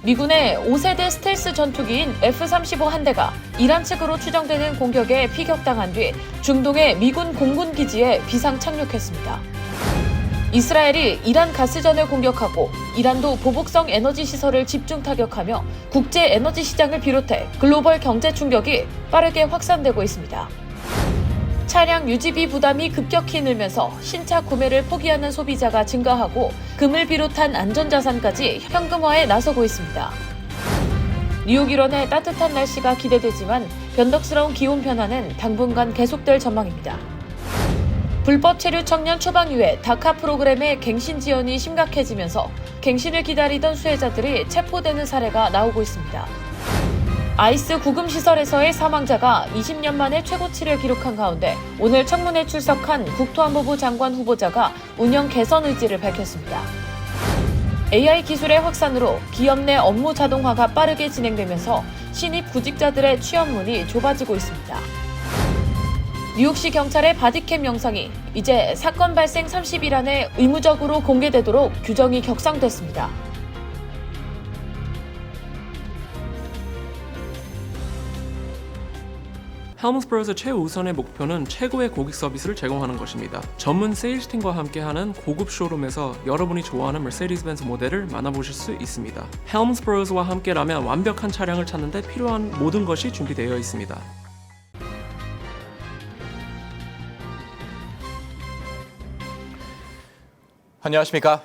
미군의 5세대 스텔스 전투기인 F-35 한 대가 이란 측으로 추정되는 공격에 피격당한 뒤 중동의 미군 공군 기지에 비상 착륙했습니다. 이스라엘이 이란 가스전을 공격하고 이란도 보복성 에너지 시설을 집중 타격하며 국제 에너지 시장을 비롯해 글로벌 경제 충격이 빠르게 확산되고 있습니다. 차량 유지비 부담이 급격히 늘면서 신차 구매를 포기하는 소비자가 증가하고 금을 비롯한 안전자산까지 현금화에 나서고 있습니다. 뉴욕 일원의 따뜻한 날씨가 기대되지만 변덕스러운 기온 변화는 당분간 계속될 전망입니다. 불법 체류 청년 추방 이후에 다카 프로그램의 갱신 지연이 심각해지면서 갱신을 기다리던 수혜자들이 체포되는 사례가 나오고 있습니다. 아이스 구금시설에서의 사망자가 20년 만에 최고치를 기록한 가운데 오늘 청문회 출석한 국토안보부 장관 후보자가 운영 개선 의지를 밝혔습니다. AI 기술의 확산으로 기업 내 업무 자동화가 빠르게 진행되면서 신입 구직자들의 취업문이 좁아지고 있습니다. 뉴욕시 경찰의 바디캠 영상이 이제 사건 발생 30일 안에 의무적으로 공개되도록 규정이 격상됐습니다. 헬문스버그의 최우선의 목표는 최고의 고객 서비스를 제공하는 것입니다. 전문 세일즈팀과 함께하는 고급 쇼룸에서 여러분이 좋아하는 머세디스 벤츠 모델을 만나보실 수 있습니다. 헬문스버그와 함께라면 완벽한 차량을 찾는 데 필요한 모든 것이 준비되어 있습니다. 안녕하십니까?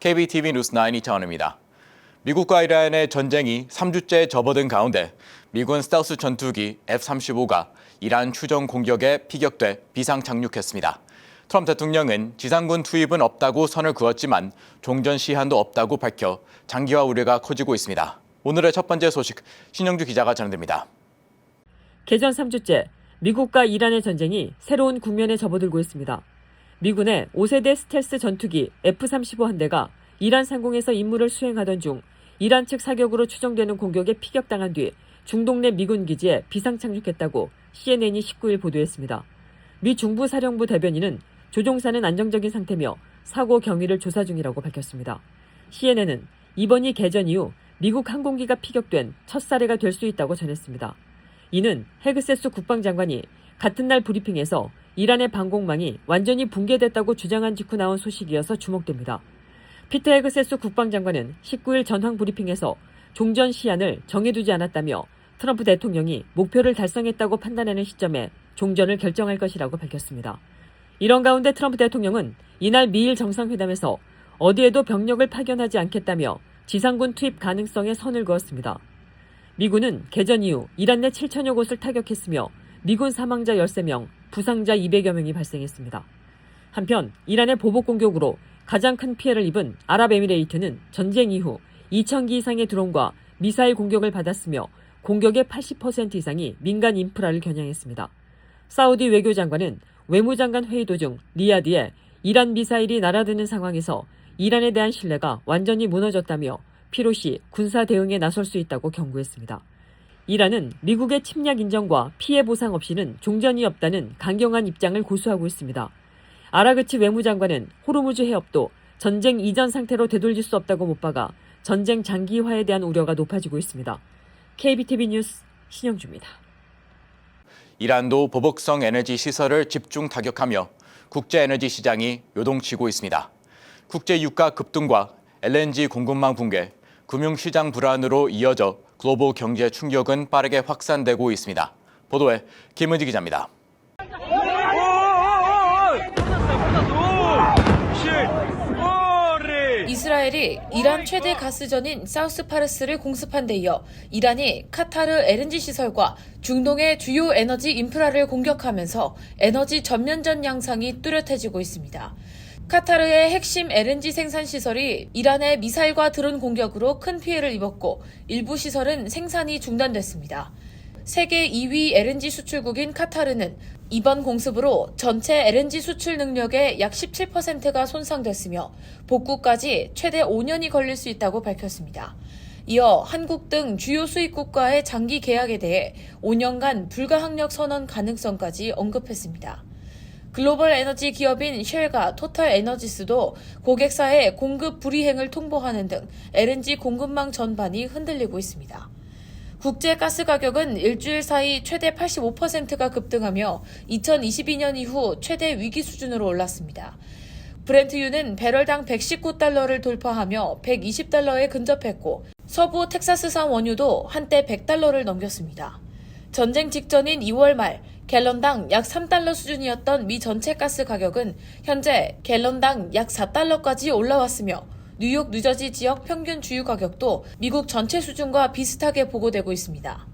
KBTV 뉴스 9 이창원입니다. 미국과 이란의 전쟁이 3주째 접어든 가운데 미군 스텔스 전투기 F-35가 이란 추정 공격에 피격돼 비상 착륙했습니다. 트럼프 대통령은 지상군 투입은 없다고 선을 그었지만 종전 시한도 없다고 밝혀 장기화 우려가 커지고 있습니다. 오늘의 첫 번째 소식 신영주 기자가 전해드립니다. 개전 3주째 미국과 이란의 전쟁이 새로운 국면에 접어들고 있습니다. 미군의 5세대 스텔스 전투기 F-35 한 대가 이란 상공에서 임무를 수행하던 중 이란 측 사격으로 추정되는 공격에 피격당한 뒤 중동 내 미군 기지에 비상 착륙했다고 CNN이 19일 보도했습니다. 미 중부사령부 대변인은 조종사는 안정적인 상태며 사고 경위를 조사 중이라고 밝혔습니다. CNN은 이번이 개전 이후 미국 항공기가 피격된 첫 사례가 될 수 있다고 전했습니다. 이는 헤그세스 국방장관이 같은 날 브리핑에서 이란의 방공망이 완전히 붕괴됐다고 주장한 직후 나온 소식이어서 주목됩니다. 피터 헤그세스 국방장관은 19일 전황 브리핑에서 종전 시한을 정해두지 않았다며 트럼프 대통령이 목표를 달성했다고 판단하는 시점에 종전을 결정할 것이라고 밝혔습니다. 이런 가운데 트럼프 대통령은 이날 미일 정상회담에서 어디에도 병력을 파견하지 않겠다며 지상군 투입 가능성에 선을 그었습니다. 미군은 개전 이후 이란 내 7천여 곳을 타격했으며 미군 사망자 13명, 부상자 200여 명이 발생했습니다. 한편 이란의 보복 공격으로 가장 큰 피해를 입은 아랍에미레이트는 전쟁 이후 2,000기 이상의 드론과 미사일 공격을 받았으며 공격의 80% 이상이 민간 인프라를 겨냥했습니다. 사우디 외교장관은 외무장관 회의 도중 리야드에 이란 미사일이 날아드는 상황에서 이란에 대한 신뢰가 완전히 무너졌다며 필요시 군사 대응에 나설 수 있다고 경고했습니다. 이란은 미국의 침략 인정과 피해 보상 없이는 종전이 없다는 강경한 입장을 고수하고 있습니다. 아라그치 외무장관은 호르무즈 해협도 전쟁 이전 상태로 되돌릴 수 없다고 못 박아 전쟁 장기화에 대한 우려가 높아지고 있습니다. KBTV 뉴스 신영주입니다. 이란도 보복성 에너지 시설을 집중 타격하며 국제 에너지 시장이 요동치고 있습니다. 국제 유가 급등과 LNG 공급망 붕괴, 금융시장 불안으로 이어져 글로벌 경제 충격은 빠르게 확산되고 있습니다. 보도에 김은지 기자입니다. 이스라엘이 이란 최대 가스전인 사우스파르스를 공습한 데 이어 이란이 카타르 LNG 시설과 중동의 주요 에너지 인프라를 공격하면서 에너지 전면전 양상이 뚜렷해지고 있습니다. 카타르의 핵심 LNG 생산 시설이 이란의 미사일과 드론 공격으로 큰 피해를 입었고 일부 시설은 생산이 중단됐습니다. 세계 2위 LNG 수출국인 카타르는 이번 공습으로 전체 LNG 수출 능력의 약 17%가 손상됐으며 복구까지 최대 5년이 걸릴 수 있다고 밝혔습니다. 이어 한국 등 주요 수입국과의 장기 계약에 대해 5년간 불가항력 선언 가능성까지 언급했습니다. 글로벌 에너지 기업인 쉘과 토탈 에너지스도 고객사의 공급 불이행을 통보하는 등 LNG 공급망 전반이 흔들리고 있습니다. 국제 가스 가격은 일주일 사이 최대 85%가 급등하며 2022년 이후 최대 위기 수준으로 올랐습니다. 브렌트유는 배럴당 119달러를 돌파하며 120달러에 근접했고 서부 텍사스산 원유도 한때 100달러를 넘겼습니다. 전쟁 직전인 2월 말 갤런당 약 3달러 수준이었던 미 전체 가스 가격은 현재 갤런당 약 4달러까지 올라왔으며 뉴욕, 뉴저지 지역 평균 주유 가격도 미국 전체 수준과 비슷하게 보고되고 있습니다.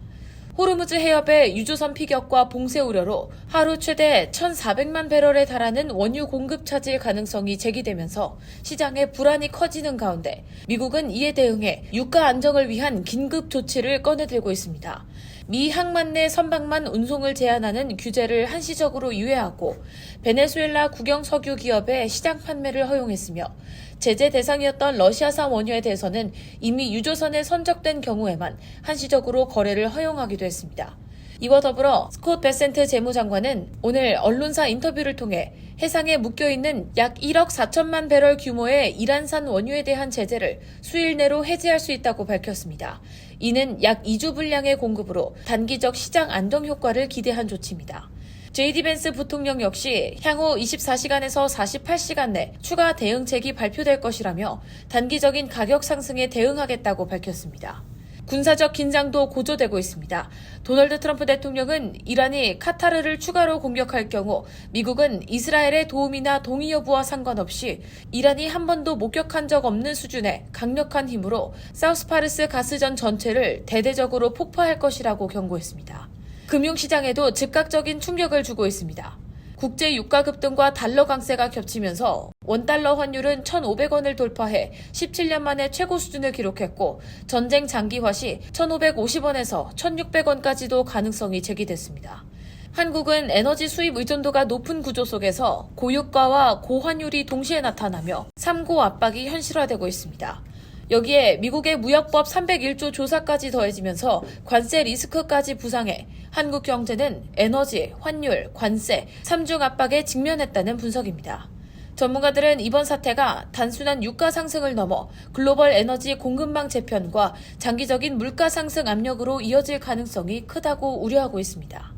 호르무즈 해협의 유조선 피격과 봉쇄 우려로 하루 최대 1,400만 배럴에 달하는 원유 공급 차질 가능성이 제기되면서 시장의 불안이 커지는 가운데 미국은 이에 대응해 유가 안정을 위한 긴급 조치를 꺼내들고 있습니다. 미 항만 내 선박만 운송을 제한하는 규제를 한시적으로 유예하고 베네수엘라 국영 석유 기업의 시장 판매를 허용했으며 제재 대상이었던 러시아산 원유에 대해서는 이미 유조선에 선적된 경우에만 한시적으로 거래를 허용하기도 했습니다. 이와 더불어 스콧 베센트 재무장관은 오늘 언론사 인터뷰를 통해 해상에 묶여있는 약 1억 4천만 배럴 규모의 이란산 원유에 대한 제재를 수일 내로 해제할 수 있다고 밝혔습니다. 이는 약 2주 분량의 공급으로 단기적 시장 안정 효과를 기대한 조치입니다. JD 벤스 부통령 역시 향후 24시간에서 48시간 내 추가 대응책이 발표될 것이라며 단기적인 가격 상승에 대응하겠다고 밝혔습니다. 군사적 긴장도 고조되고 있습니다. 도널드 트럼프 대통령은 이란이 카타르를 추가로 공격할 경우 미국은 이스라엘의 도움이나 동의 여부와 상관없이 이란이 한 번도 목격한 적 없는 수준의 강력한 힘으로 사우스파르스 가스전 전체를 대대적으로 폭파할 것이라고 경고했습니다. 금융시장에도 즉각적인 충격을 주고 있습니다. 국제 유가 급등과 달러 강세가 겹치면서 원달러 환율은 1,500원을 돌파해 17년 만에 최고 수준을 기록했고 전쟁 장기화 시 1,550원에서 1,600원까지도 가능성이 제기됐습니다. 한국은 에너지 수입 의존도가 높은 구조 속에서 고유가와 고환율이 동시에 나타나며 3고 압박이 현실화되고 있습니다. 여기에 미국의 무역법 301조 조사까지 더해지면서 관세 리스크까지 부상해 한국 경제는 에너지, 환율, 관세, 3중 압박에 직면했다는 분석입니다. 전문가들은 이번 사태가 단순한 유가 상승을 넘어 글로벌 에너지 공급망 재편과 장기적인 물가 상승 압력으로 이어질 가능성이 크다고 우려하고 있습니다.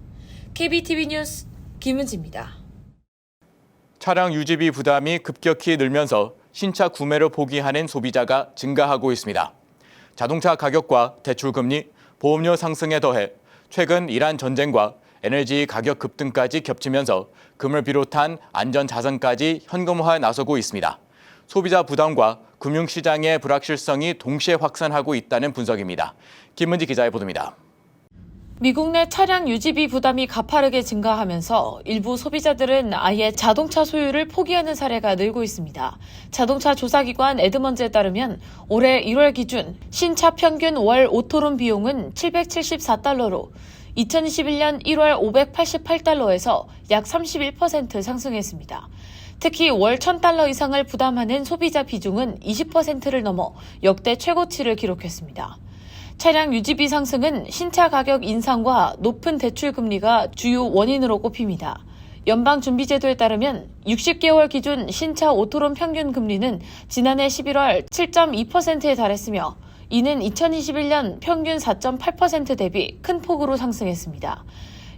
KBTV 뉴스 김은지입니다. 차량 유지비 부담이 급격히 늘면서 신차 구매를 포기하는 소비자가 증가하고 있습니다. 자동차 가격과 대출금리, 보험료 상승에 더해 최근 이란 전쟁과 에너지 가격 급등까지 겹치면서 금을 비롯한 안전자산까지 현금화에 나서고 있습니다. 소비자 부담과 금융시장의 불확실성이 동시에 확산하고 있다는 분석입니다. 김은지 기자의 보도입니다. 미국 내 차량 유지비 부담이 가파르게 증가하면서 일부 소비자들은 아예 자동차 소유를 포기하는 사례가 늘고 있습니다. 자동차 조사기관 에드먼즈에 따르면 올해 1월 기준 신차 평균 월 오토론 비용은 774달러로 2021년 1월 588달러에서 약 31% 상승했습니다. 특히 월 1,000달러 이상을 부담하는 소비자 비중은 20%를 넘어 역대 최고치를 기록했습니다. 차량 유지비 상승은 신차 가격 인상과 높은 대출 금리가 주요 원인으로 꼽힙니다. 연방준비제도에 따르면 60개월 기준 신차 오토론 평균 금리는 지난해 11월 7.2%에 달했으며 이는 2021년 평균 4.8% 대비 큰 폭으로 상승했습니다.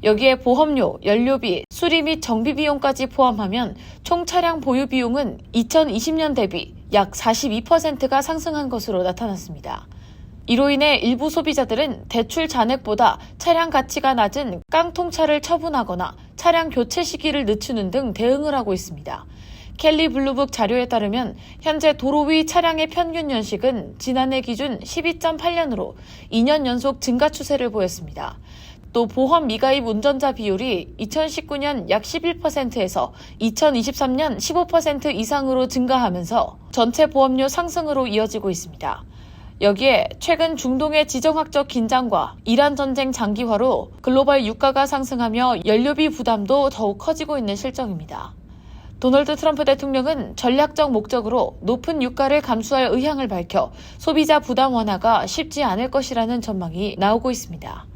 여기에 보험료, 연료비, 수리 및 정비 비용까지 포함하면 총 차량 보유 비용은 2020년 대비 약 42%가 상승한 것으로 나타났습니다. 이로 인해 일부 소비자들은 대출 잔액보다 차량 가치가 낮은 깡통차를 처분하거나 차량 교체 시기를 늦추는 등 대응을 하고 있습니다. 켈리 블루북 자료에 따르면 현재 도로 위 차량의 평균 연식은 지난해 기준 12.8년으로 2년 연속 증가 추세를 보였습니다. 또 보험 미가입 운전자 비율이 2019년 약 11%에서 2023년 15% 이상으로 증가하면서 전체 보험료 상승으로 이어지고 있습니다. 여기에 최근 중동의 지정학적 긴장과 이란 전쟁 장기화로 글로벌 유가가 상승하며 연료비 부담도 더욱 커지고 있는 실정입니다. 도널드 트럼프 대통령은 전략적 목적으로 높은 유가를 감수할 의향을 밝혀 소비자 부담 완화가 쉽지 않을 것이라는 전망이 나오고 있습니다.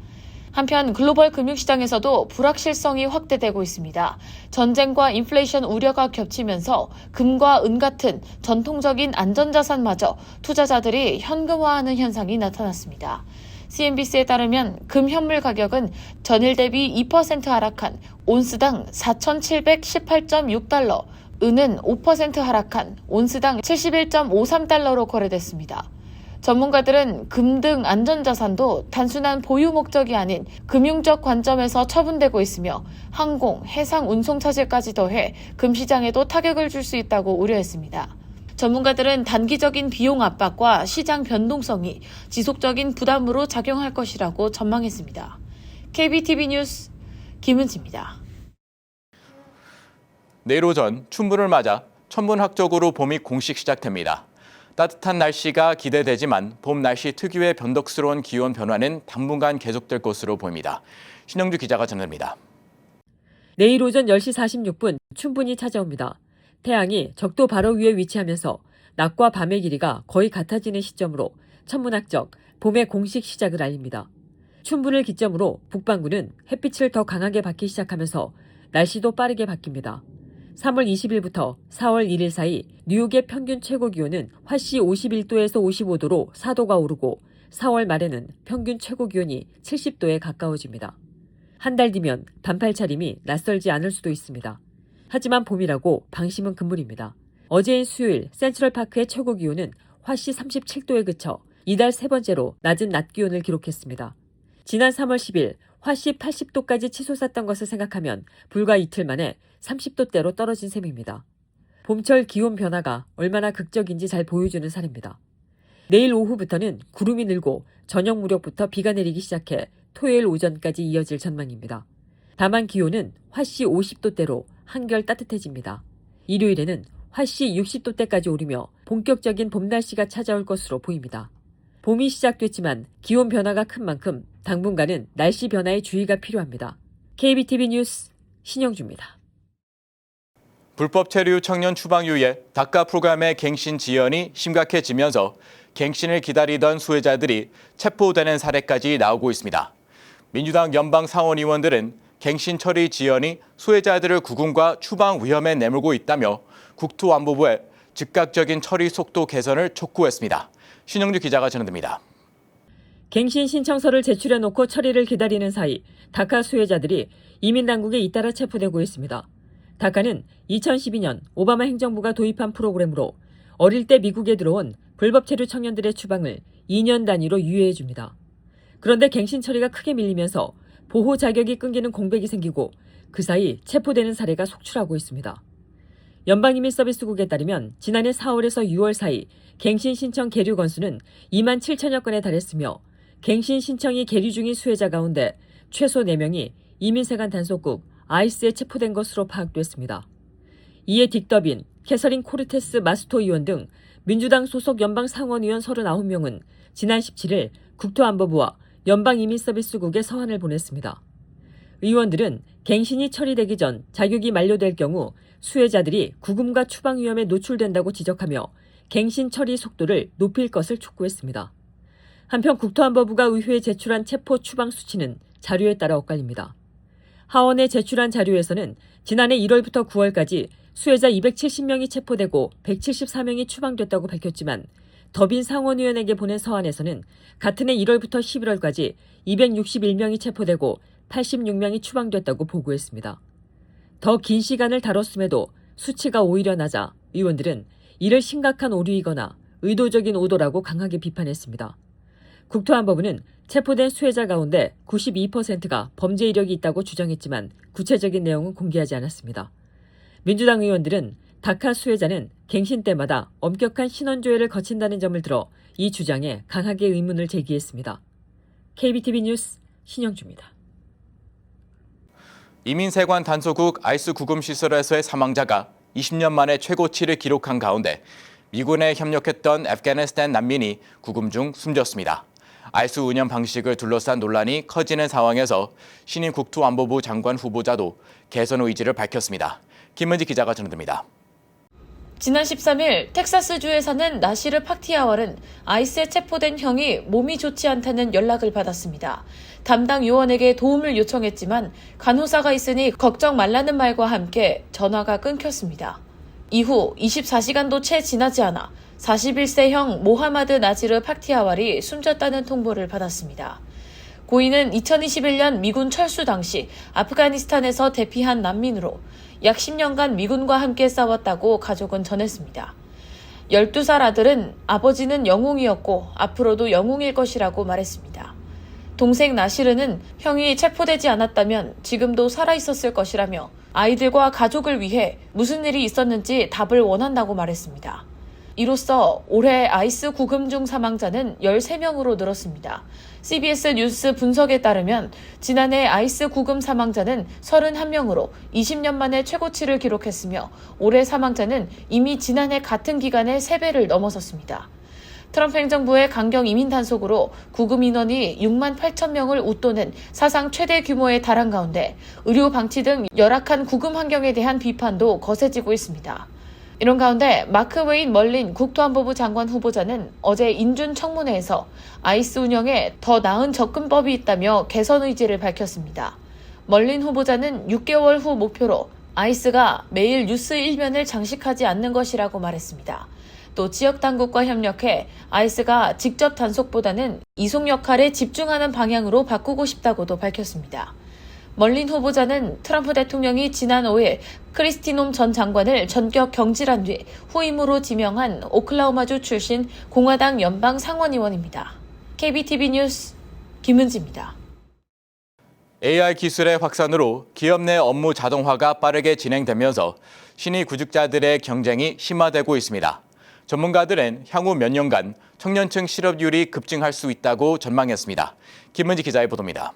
한편 글로벌 금융시장에서도 불확실성이 확대되고 있습니다. 전쟁과 인플레이션 우려가 겹치면서 금과 은 같은 전통적인 안전자산마저 투자자들이 현금화하는 현상이 나타났습니다. CNBC에 따르면 금 현물 가격은 전일 대비 2% 하락한 온스당 4,718.6달러, 은은 5% 하락한 온스당 71.53달러로 거래됐습니다. 전문가들은 금 등 안전자산도 단순한 보유 목적이 아닌 금융적 관점에서 처분되고 있으며 항공, 해상 운송 차질까지 더해 금 시장에도 타격을 줄 수 있다고 우려했습니다. 전문가들은 단기적인 비용 압박과 시장 변동성이 지속적인 부담으로 작용할 것이라고 전망했습니다. KBTV 뉴스 김은지입니다. 내일 오전 춘분을 맞아 천문학적으로 봄이 공식 시작됩니다. 따뜻한 날씨가 기대되지만 봄 날씨 특유의 변덕스러운 기온 변화는 당분간 계속될 것으로 보입니다. 신영주 기자가 전합니다. 내일 오전 10시 46분 춘분이 찾아옵니다. 태양이 적도 바로 위에 위치하면서 낮과 밤의 길이가 거의 같아지는 시점으로 천문학적 봄의 공식 시작을 알립니다. 춘분을 기점으로 북반구는 햇빛을 더 강하게 받기 시작하면서 날씨도 빠르게 바뀝니다. 3월 20일부터 4월 1일 사이 뉴욕의 평균 최고 기온은 화씨 51도에서 55도로 4도가 오르고 4월 말에는 평균 최고 기온이 70도에 가까워집니다. 한 달 뒤면 반팔 차림이 낯설지 않을 수도 있습니다. 하지만 봄이라고 방심은 금물입니다. 어제인 수요일 센트럴파크의 최고 기온은 화씨 37도에 그쳐 이달 세 번째로 낮은 낮 기온을 기록했습니다. 지난 3월 10일 화씨 80도까지 치솟았던 것을 생각하면 불과 이틀 만에 30도대로 떨어진 셈입니다. 봄철 기온 변화가 얼마나 극적인지 잘 보여주는 사례입니다. 내일 오후부터는 구름이 늘고 저녁 무렵부터 비가 내리기 시작해 토요일 오전까지 이어질 전망입니다. 다만 기온은 화씨 50도대로 한결 따뜻해집니다. 일요일에는 화씨 60도대까지 오르며 본격적인 봄 날씨가 찾아올 것으로 보입니다. 봄이 시작됐지만 기온 변화가 큰 만큼 당분간은 날씨 변화에 주의가 필요합니다. KBTV 뉴스 신영주입니다. 불법 체류 청년 추방유예 다카 프로그램의 갱신 지연이 심각해지면서 갱신을 기다리던 수혜자들이 체포되는 사례까지 나오고 있습니다. 민주당 연방 상원의원들은 갱신 처리 지연이 수혜자들을 구금과 추방 위험에 내몰고 있다며 국토안보부에 즉각적인 처리 속도 개선을 촉구했습니다. 신영주 기자가 전해드립니다. 갱신 신청서를 제출해놓고 처리를 기다리는 사이 다카 수혜자들이 이민당국에 잇따라 체포되고 있습니다. 다카는 2012년 오바마 행정부가 도입한 프로그램으로 어릴 때 미국에 들어온 불법 체류 청년들의 추방을 2년 단위로 유예해줍니다. 그런데 갱신 처리가 크게 밀리면서 보호 자격이 끊기는 공백이 생기고 그 사이 체포되는 사례가 속출하고 있습니다. 연방이민서비스국에 따르면 지난해 4월에서 6월 사이 갱신 신청 계류 건수는 2만 7천여 건에 달했으며 갱신 신청이 계류 중인 수혜자 가운데 최소 4명이 이민세관 단속국 아이스에 체포된 것으로 파악됐습니다. 이에 딕 더빈, 캐서린 코르테스 마스토 의원 등 민주당 소속 연방 상원의원 39명은 지난 17일 국토안보부와 연방이민서비스국에 서한을 보냈습니다. 의원들은 갱신이 처리되기 전 자격이 만료될 경우 수혜자들이 구금과 추방 위험에 노출된다고 지적하며 갱신 처리 속도를 높일 것을 촉구했습니다. 한편 국토안보부가 의회에 제출한 체포 추방 수치는 자료에 따라 엇갈립니다. 하원에 제출한 자료에서는 지난해 1월부터 9월까지 수혜자 270명이 체포되고 174명이 추방됐다고 밝혔지만 더빈 상원의원에게 보낸 서한에서는 같은 해 1월부터 11월까지 261명이 체포되고 86명이 추방됐다고 보고했습니다. 더 긴 시간을 다뤘음에도 수치가 오히려 낮아 의원들은 이를 심각한 오류이거나 의도적인 오도라고 강하게 비판했습니다. 국토안보부는 체포된 수혜자 가운데 92%가 범죄 이력이 있다고 주장했지만 구체적인 내용은 공개하지 않았습니다. 민주당 의원들은 다카 수혜자는 갱신 때마다 엄격한 신원조회를 거친다는 점을 들어 이 주장에 강하게 의문을 제기했습니다. KBTV 뉴스 신영주입니다. 이민세관 단속국 아이스 구금 시설에서의 사망자가 20년 만에 최고치를 기록한 가운데 미군에 협력했던 애프가니스탄 난민이 구금 중 숨졌습니다. 아이스 운영 방식을 둘러싼 논란이 커지는 상황에서 신임 국토안보부 장관 후보자도 개선 의지를 밝혔습니다. 김은지 기자가 전해드립니다. 지난 13일 텍사스주에 사는 나시르 파티아왈은 아이스에 체포된 형이 몸이 좋지 않다는 연락을 받았습니다. 담당 요원에게 도움을 요청했지만 간호사가 있으니 걱정 말라는 말과 함께 전화가 끊겼습니다. 이후 24시간도 채 지나지 않아 41세형 모하마드 나지르 파티아왈이 숨졌다는 통보를 받았습니다. 고인은 2021년 미군 철수 당시 아프가니스탄에서 대피한 난민으로 약 10년간 미군과 함께 싸웠다고 가족은 전했습니다. 12살 아들은 아버지는 영웅이었고 앞으로도 영웅일 것이라고 말했습니다. 동생 나시르는 형이 체포되지 않았다면 지금도 살아있었을 것이라며 아이들과 가족을 위해 무슨 일이 있었는지 답을 원한다고 말했습니다. 이로써 올해 아이스 구금 중 사망자는 13명으로 늘었습니다. CBS 뉴스 분석에 따르면 지난해 아이스 구금 사망자는 31명으로 20년 만에 최고치를 기록했으며 올해 사망자는 이미 지난해 같은 기간의 3배를 넘어섰습니다. 트럼프 행정부의 강경 이민 단속으로 구금 인원이 6만 8천 명을 웃도는 사상 최대 규모에 달한 가운데 의료 방치 등 열악한 구금 환경에 대한 비판도 거세지고 있습니다. 이런 가운데 마크 웨인 멀린 국토안보부 장관 후보자는 어제 인준 청문회에서 아이스 운영에 더 나은 접근법이 있다며 개선 의지를 밝혔습니다. 멀린 후보자는 6개월 후 목표로 아이스가 매일 뉴스 1면을 장식하지 않는 것이라고 말했습니다. 또 지역 당국과 협력해 아이스가 직접 단속보다는 이송 역할에 집중하는 방향으로 바꾸고 싶다고도 밝혔습니다. 멀린 후보자는 트럼프 대통령이 지난 5일 크리스티 놈 전 장관을 전격 경질한 뒤 후임으로 지명한 오클라호마주 출신 공화당 연방 상원의원입니다. KBTV 뉴스 김은지입니다. AI 기술의 확산으로 기업 내 업무 자동화가 빠르게 진행되면서 신의 구직자들의 경쟁이 심화되고 있습니다. 전문가들은 향후 몇 년간 청년층 실업률이 급증할 수 있다고 전망했습니다. 김은지 기자의 보도입니다.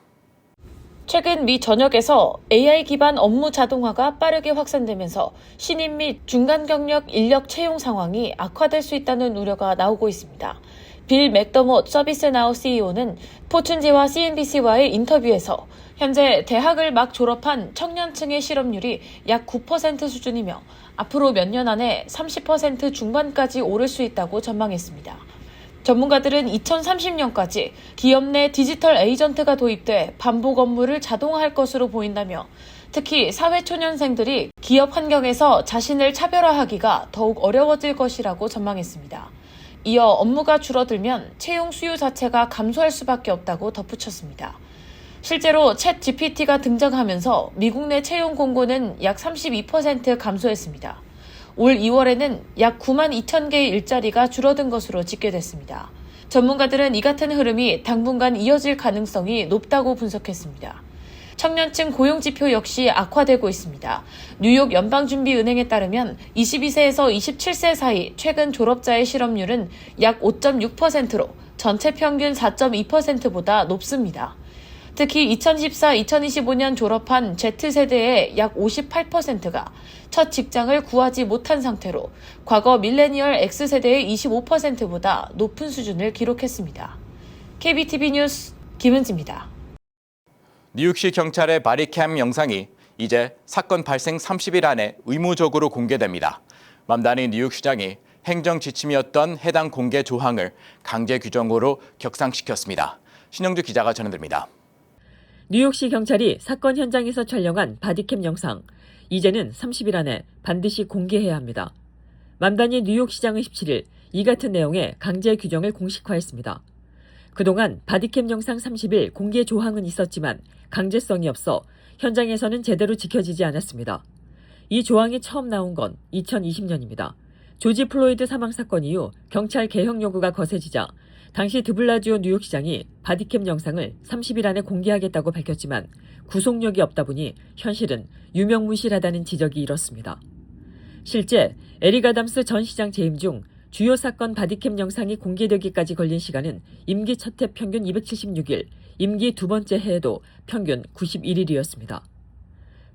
최근 미 전역에서 AI 기반 업무 자동화가 빠르게 확산되면서 신입 및 중간 경력 인력 채용 상황이 악화될 수 있다는 우려가 나오고 있습니다. 빌 맥더못 서비스나우 CEO는 포춘지와 CNBC와의 인터뷰에서 현재 대학을 막 졸업한 청년층의 실업률이 약 9% 수준이며 앞으로 몇 년 안에 30% 중반까지 오를 수 있다고 전망했습니다. 전문가들은 2030년까지 기업 내 디지털 에이전트가 도입돼 반복 업무를 자동화할 것으로 보인다며 특히 사회초년생들이 기업 환경에서 자신을 차별화하기가 더욱 어려워질 것이라고 전망했습니다. 이어 업무가 줄어들면 채용 수요 자체가 감소할 수밖에 없다고 덧붙였습니다. 실제로 챗 GPT가 등장하면서 미국 내 채용 공고는 약 32% 감소했습니다. 올 2월에는 약 9만 2천 개의 일자리가 줄어든 것으로 집계됐습니다. 전문가들은 이 같은 흐름이 당분간 이어질 가능성이 높다고 분석했습니다. 청년층 고용지표 역시 악화되고 있습니다. 뉴욕 연방준비은행에 따르면 22세에서 27세 사이 최근 졸업자의 실업률은 약 5.6%로 전체 평균 4.2%보다 높습니다. 특히 2014-2025년 졸업한 Z세대의 약 58%가 첫 직장을 구하지 못한 상태로 과거 밀레니얼 X세대의 25%보다 높은 수준을 기록했습니다. KBTV 뉴스 김은지입니다. 뉴욕시 경찰의 바디캠 영상이 이제 사건 발생 30일 안에 의무적으로 공개됩니다. 맘다니 뉴욕시장이 행정 지침이었던 해당 공개 조항을 강제 규정으로 격상시켰습니다. 신영주 기자가 전해드립니다. 뉴욕시 경찰이 사건 현장에서 촬영한 바디캠 영상, 이제는 30일 안에 반드시 공개해야 합니다. 맘다니 뉴욕시장은 17일 이 같은 내용의 강제 규정을 공식화했습니다. 그동안 바디캠 영상 30일 공개 조항은 있었지만 강제성이 없어 현장에서는 제대로 지켜지지 않았습니다. 이 조항이 처음 나온 건 2020년입니다. 조지 플로이드 사망 사건 이후 경찰 개혁 요구가 거세지자 당시 드블라지오 뉴욕시장이 바디캠 영상을 30일 안에 공개하겠다고 밝혔지만 구속력이 없다 보니 현실은 유명무실하다는 지적이 일었습니다. 실제 에릭 아담스 전 시장 재임 중 주요 사건 바디캠 영상이 공개되기까지 걸린 시간은 임기 첫 해 평균 276일, 임기 두 번째 해에도 평균 91일이었습니다.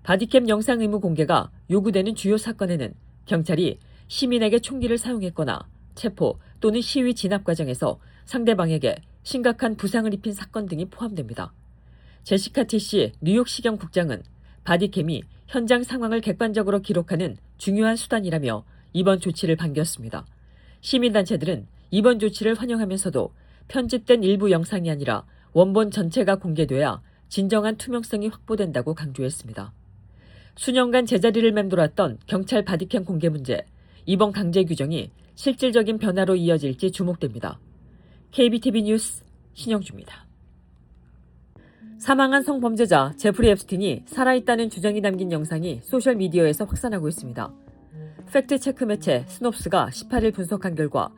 바디캠 영상 의무 공개가 요구되는 주요 사건에는 경찰이 시민에게 총기를 사용했거나 체포 또는 시위 진압 과정에서 상대방에게 심각한 부상을 입힌 사건 등이 포함됩니다. 제시카 티시 뉴욕시경 국장은 바디캠이 현장 상황을 객관적으로 기록하는 중요한 수단이라며 이번 조치를 반겼습니다. 시민단체들은 이번 조치를 환영하면서도 편집된 일부 영상이 아니라 원본 전체가 공개돼야 진정한 투명성이 확보된다고 강조했습니다. 수년간 제자리를 맴돌았던 경찰 바디캠 공개 문제, 이번 강제 규정이 실질적인 변화로 이어질지 주목됩니다. KBTV 뉴스 신영주입니다. 사망한 성범죄자 제프리 앱스틴이 살아있다는 주장이 담긴 영상이 소셜미디어에서 확산하고 있습니다. 팩트체크 매체 스놉스가 18일 분석한 결과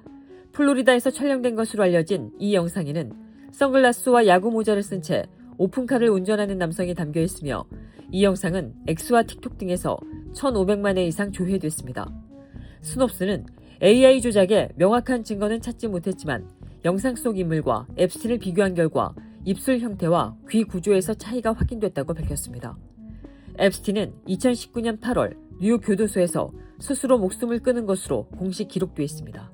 플로리다에서 촬영된 것으로 알려진 이 영상에는 선글라스와 야구 모자를 쓴 채 오픈카를 운전하는 남성이 담겨 있으며 이 영상은 X와 틱톡 등에서 1,500만 회 이상 조회됐습니다. 스놉스는 AI 조작에 명확한 증거는 찾지 못했지만 영상 속 인물과 앱스틴을 비교한 결과 입술 형태와 귀 구조에서 차이가 확인됐다고 밝혔습니다. 앱스틴은 2019년 8월 뉴욕 교도소에서 스스로 목숨을 끊은 것으로 공식 기록돼 있습니다.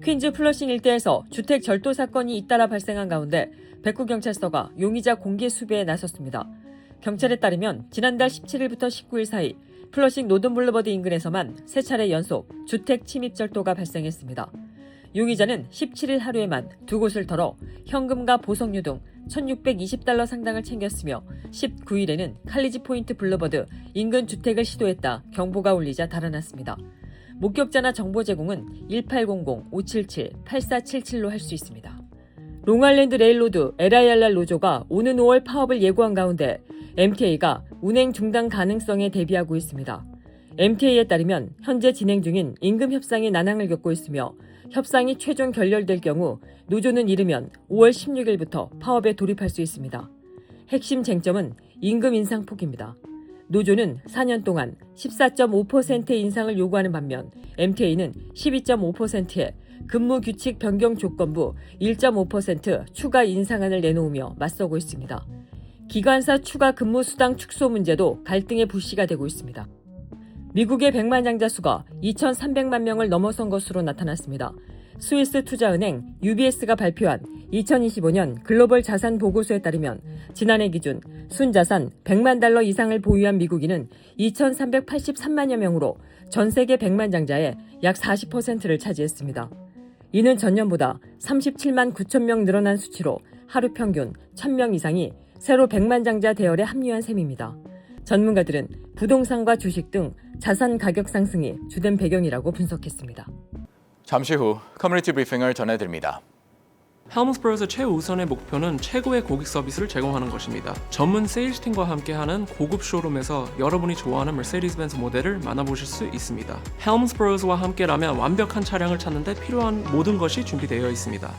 퀸즈 플러싱 일대에서 주택 절도 사건이 잇따라 발생한 가운데 백구경찰서가 용의자 공개 수배에 나섰습니다. 경찰에 따르면 지난달 17일부터 19일 사이 플러싱 노든 블루버드 인근에서만 3차례 연속 주택 침입 절도가 발생했습니다. 용의자는 17일 하루에만 2곳을 털어 현금과 보석류 등 $1,620 상당을 챙겼으며 19일에는 칼리지 포인트 블루버드 인근 주택을 시도했다 경보가 울리자 달아났습니다. 목격자나 정보 제공은 1800-577-8477로 할 수 있습니다. 롱아일랜드 레일로드 LIRR 노조가 오는 5월 파업을 예고한 가운데 MTA가 운행 중단 가능성에 대비하고 있습니다. MTA에 따르면 현재 진행 중인 임금 협상이 난항을 겪고 있으며 협상이 최종 결렬될 경우 노조는 이르면 5월 16일부터 파업에 돌입할 수 있습니다. 핵심 쟁점은 임금 인상 폭입니다. 노조는 4년 동안 14.5%의 인상을 요구하는 반면 MTA는 12.5%의 근무 규칙 변경 조건부 1.5% 추가 인상안을 내놓으며 맞서고 있습니다. 기관사 추가 근무 수당 축소 문제도 갈등의 불씨가 되고 있습니다. 미국의 백만장자 수가 2,300만 명을 넘어선 것으로 나타났습니다. 스위스 투자은행 UBS가 발표한 2025년 글로벌 자산 보고서에 따르면 지난해 기준 순자산 100만 달러 이상을 보유한 미국인은 2,383만여 명으로 전 세계 백만장자의 약 40%를 차지했습니다. 이는 전년보다 37만 9천 명 늘어난 수치로 하루 평균 1,000명 이상이 새로 백만장자 대열에 합류한 셈입니다. 전문가들은 부동산과 주식 등 자산 가격 상승이 주된 배경이라고 분석했습니다. 잠시 후 커뮤니티 브리핑을 전해드립니다. 헬მს브로스 최우선의 목표는 최고의 고객 서비스를 제공하는 것입니다. 전문 세일즈팀과 함께하는 고급 쇼룸에서 여러분이 좋아하는 머세디스-벤츠 모델을 만나보실 수 있습니다. 헬მს브로스와 함께라면 완벽한 차량을 찾는 데 필요한 모든 것이 준비되어 있습니다.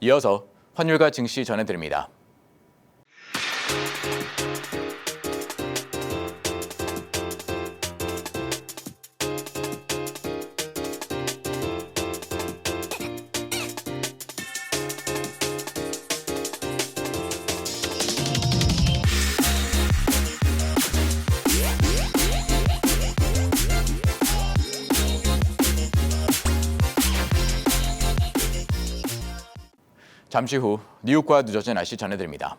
이어서 환율과 증시 전해드립니다. 잠시 후 뉴욕과 뉴저지 날씨 전해드립니다.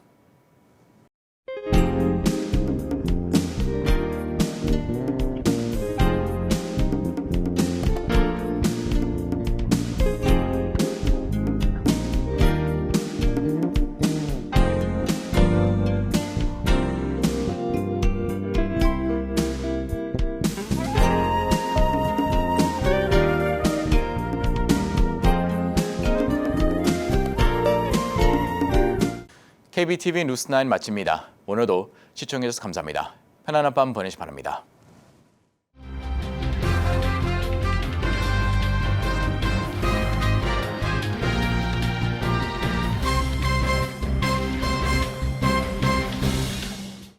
KBTV 뉴스9 마칩니다. 오늘도 시청해주셔서 감사합니다. 편안한 밤 보내시 바랍니다.